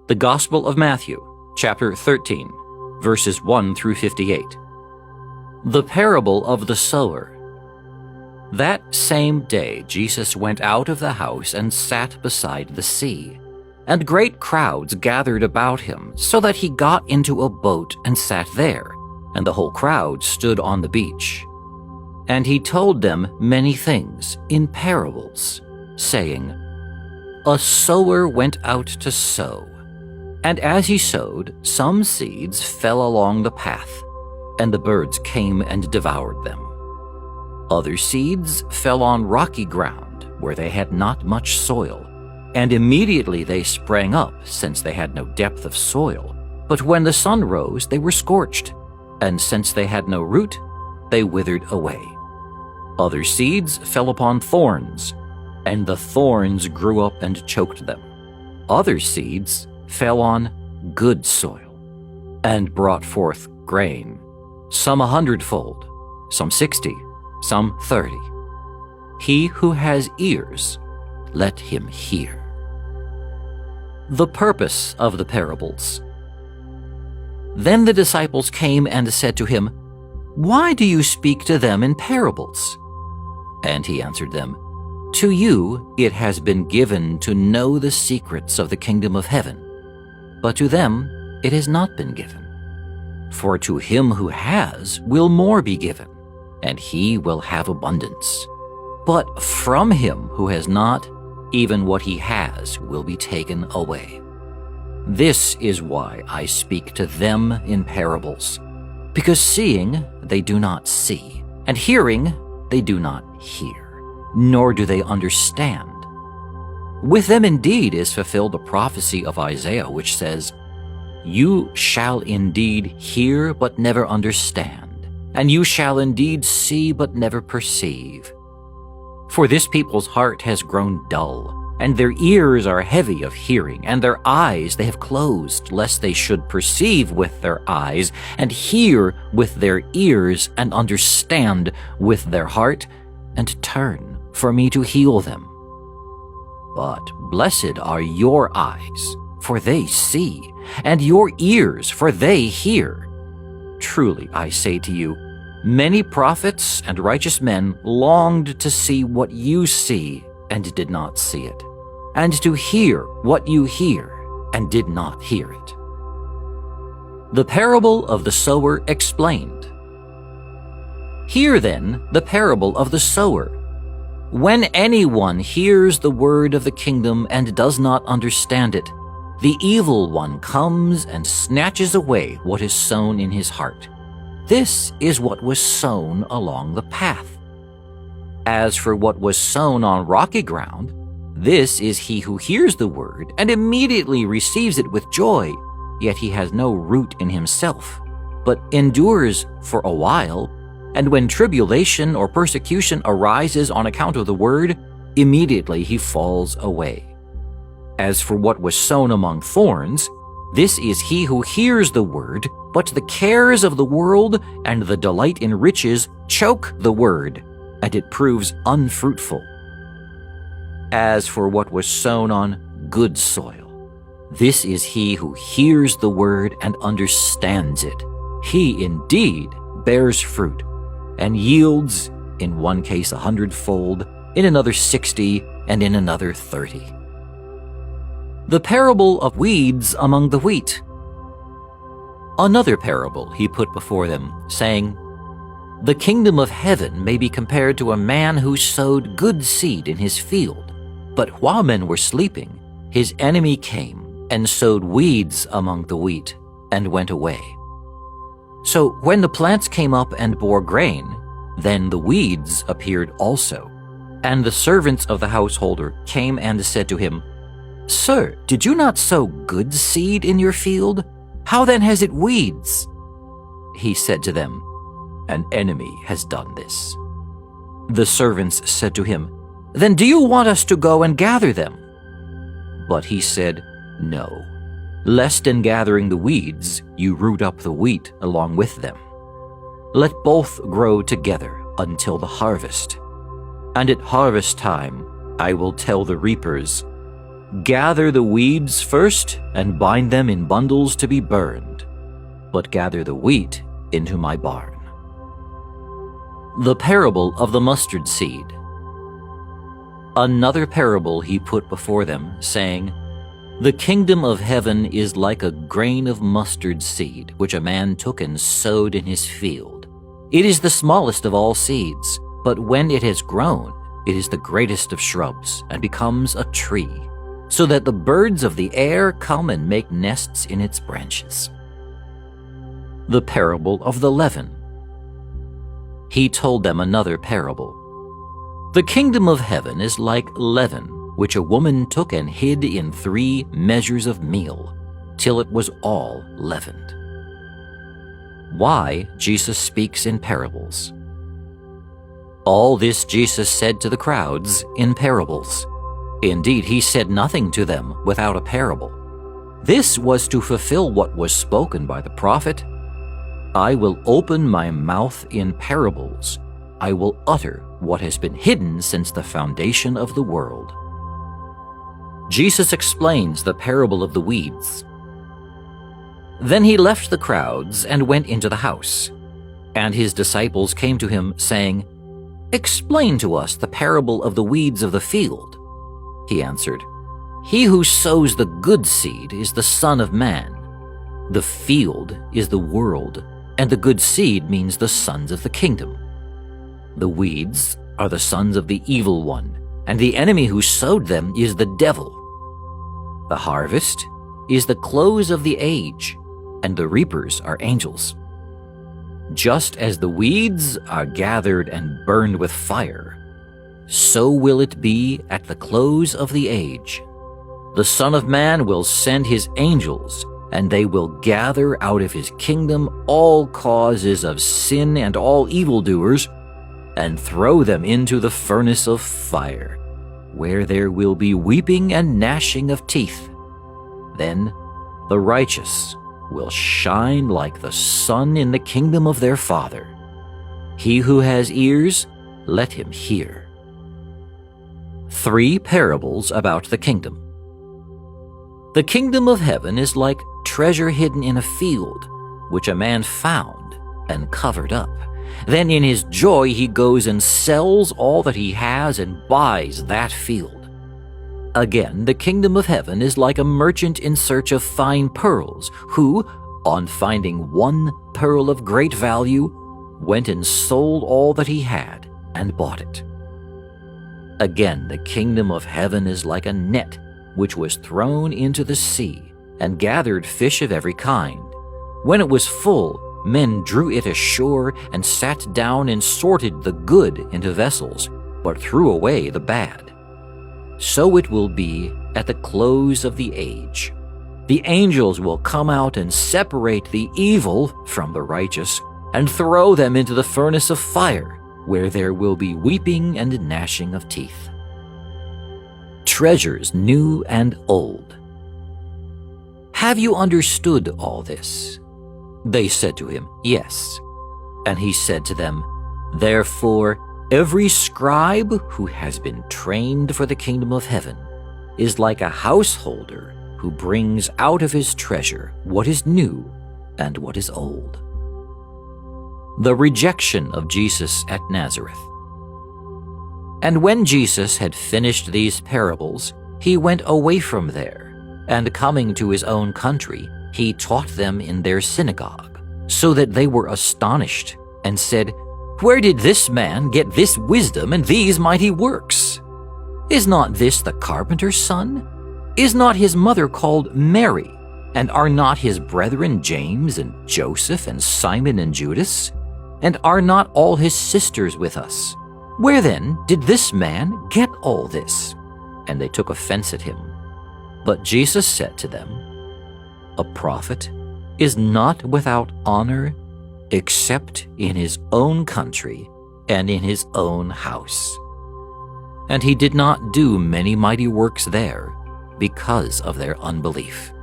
The Gospel of Matthew, chapter 13, verses 1 through 58. The Parable of the Sower. That same day Jesus went out of the house and sat beside the sea, and great crowds gathered about him, so that he got into a boat and sat there, and the whole crowd stood on the beach. And he told them many things in parables, saying, A sower went out to sow. And as he sowed, some seeds fell along the path, and the birds came and devoured them. Other seeds fell on rocky ground, where they had not much soil, and immediately they sprang up, since they had no depth of soil. But when the sun rose, they were scorched, and since they had no root, they withered away. Other seeds fell upon thorns, and the thorns grew up and choked them. Other seeds fell on good soil, and brought forth grain, some 100-fold, some 60, some 30. He who has ears, let him hear. The purpose of the parables. Then the disciples came and said to him, Why do you speak to them in parables? And he answered them, To you it has been given to know the secrets of the kingdom of heaven, but to them it has not been given. For to him who has will more be given, and he will have abundance. But from him who has not, even what he has will be taken away. This is why I speak to them in parables, because seeing they do not see, and hearing they do not hear, nor do they understand. With them indeed is fulfilled the prophecy of Isaiah, which says, You shall indeed hear but never understand, and you shall indeed see but never perceive. For this people's heart has grown dull, and their ears are heavy of hearing, and their eyes they have closed, lest they should perceive with their eyes, and hear with their ears, and understand with their heart, and turn for me to heal them. But blessed are your eyes, for they see, and your ears, for they hear. Truly I say to you, many prophets and righteous men longed to see what you see and did not see it, and to hear what you hear and did not hear it. The parable of the sower explained. Hear then the parable of the sower. When anyone hears the word of the kingdom and does not understand it, the evil one comes and snatches away what is sown in his heart. This is what was sown along the path. As for what was sown on rocky ground, this is he who hears the word and immediately receives it with joy, yet he has no root in himself, but endures for a while. And when tribulation or persecution arises on account of the word, immediately he falls away. As for what was sown among thorns, this is he who hears the word, but the cares of the world and the delight in riches choke the word, and it proves unfruitful. As for what was sown on good soil, this is he who hears the word and understands it. He indeed bears fruit, and yields, in one case 100-fold, in another 60, and in another 30. The parable of weeds among the wheat. Another parable he put before them, saying, The kingdom of heaven may be compared to a man who sowed good seed in his field. But while men were sleeping, his enemy came and sowed weeds among the wheat, and went away. So when the plants came up and bore grain, then the weeds appeared also. And the servants of the householder came and said to him, Sir, did you not sow good seed in your field? How then has it weeds? He said to them, An enemy has done this. The servants said to him, Then do you want us to go and gather them? But he said, No, lest in gathering the weeds you root up the wheat along with them. Let both grow together until the harvest. And at harvest time I will tell the reapers, Gather the weeds first and bind them in bundles to be burned, but gather the wheat into my barn." The parable of the mustard seed. Another parable he put before them, saying, "The kingdom of heaven is like a grain of mustard seed, which a man took and sowed in his field. It is the smallest of all seeds, but when it has grown, it is the greatest of shrubs, and becomes a tree, so that the birds of the air come and make nests in its branches." The parable of the leaven. He told them another parable. "The kingdom of heaven is like leaven, which a woman took and hid in 3 measures of meal, till it was all leavened." Why Jesus speaks in parables. All this Jesus said to the crowds in parables. Indeed, he said nothing to them without a parable. This was to fulfill what was spoken by the prophet, "I will open my mouth in parables. I will utter what has been hidden since the foundation of the world." Jesus explains the parable of the weeds. Then he left the crowds and went into the house. And his disciples came to him, saying, "Explain to us the parable of the weeds of the field." He answered, "He who sows the good seed is the Son of Man. The field is the world, and the good seed means the sons of the kingdom. The weeds are the sons of the evil one, and the enemy who sowed them is the devil. The harvest is the close of the age, and the reapers are angels. Just as the weeds are gathered and burned with fire, so will it be at the close of the age. The Son of Man will send his angels, and they will gather out of his kingdom all causes of sin and all evildoers, and throw them into the furnace of fire, where there will be weeping and gnashing of teeth. Then the righteous will shine like the sun in the kingdom of their Father. He who has ears, let him hear." 3 parables about the kingdom. The kingdom of heaven is like treasure hidden in a field, which a man found and covered up. Then in his joy he goes and sells all that he has and buys that field. Again, the kingdom of heaven is like a merchant in search of fine pearls, who, on finding one pearl of great value, went and sold all that he had and bought it. Again, the kingdom of heaven is like a net which was thrown into the sea and gathered fish of every kind. When it was full, men drew it ashore and sat down and sorted the good into vessels, but threw away the bad. So it will be at the close of the age. The angels will come out and separate the evil from the righteous and throw them into the furnace of fire, where there will be weeping and gnashing of teeth. Treasures new and old. "Have you understood all this?" They said to him, "Yes." And he said to them, "Therefore, every scribe who has been trained for the kingdom of heaven is like a householder who brings out of his treasure what is new and what is old." The rejection of Jesus at Nazareth. And when Jesus had finished these parables, he went away from there, and coming to his own country, he taught them in their synagogue, so that they were astonished and said, "Where did this man get this wisdom and these mighty works? Is not this the carpenter's son? Is not his mother called Mary? And are not his brethren James and Joseph and Simon and Judas? And are not all his sisters with us? Where then did this man get all this?" And they took offense at him. But Jesus said to them, "A prophet is not without honor except in his own country and in his own house." And he did not do many mighty works there because of their unbelief.